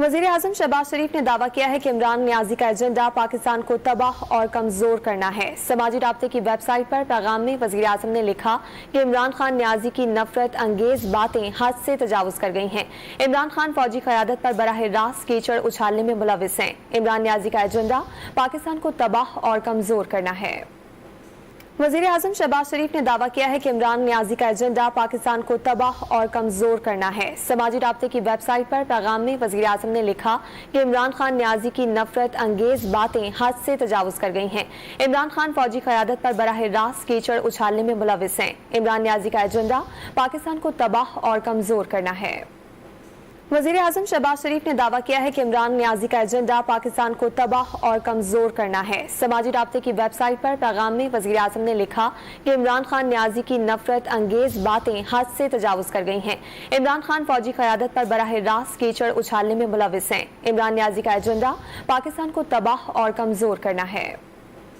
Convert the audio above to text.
वज़ीर आज़म शहबाज शरीफ ने दावा किया है कि इमरान नियाज़ी का एजेंडा पाकिस्तान को तबाह और कमजोर करना है। समाजी राब्ते की वेबसाइट पर पैगाम में वज़ीर आज़म ने लिखा कि इमरान खान नियाज़ी की नफरत अंगेज बातें हद से तजावुज कर गई हैं। इमरान खान फौजी क़यादत पर बराह रास्त कीचड़ उछालने में मुलविस हैं। इमरान नियाज़ी का एजेंडा पाकिस्तान को तबाह और कमजोर करना है। वज़ीर आज़म शहबाज शरीफ ने दावा किया है कि इमरान नियाज़ी का एजेंडा पाकिस्तान को तबाह और कमजोर करना है। समाजी राब्ते की वेबसाइट पर पैगाम में वज़ीर आज़म ने लिखा कि इमरान खान नियाज़ी की नफरत अंगेज बातें हद से तजावुज कर गई हैं। इमरान खान फौजी क़यादत पर बराह रास्त कीचड़ उछालने में मुलविस हैं। इमरान नियाज़ी का एजेंडा पाकिस्तान को तबाह और कमजोर करना है। वज़ीर आज़म शहबाज शरीफ ने दावा किया है कि इमरान नियाज़ी का एजेंडा पाकिस्तान को तबाह और कमजोर करना है। समाजी राब्ते की वेबसाइट पर पैगाम में वज़ीर आज़म ने लिखा कि इमरान खान नियाज़ी की नफरत अंगेज बातें हद से तजावुज कर गई हैं। इमरान खान फौजी क़यादत पर बराह रास्त कीचड़ उछालने में मुलविस हैं। इमरान नियाज़ी का एजेंडा पाकिस्तान को तबाह और कमजोर करना है।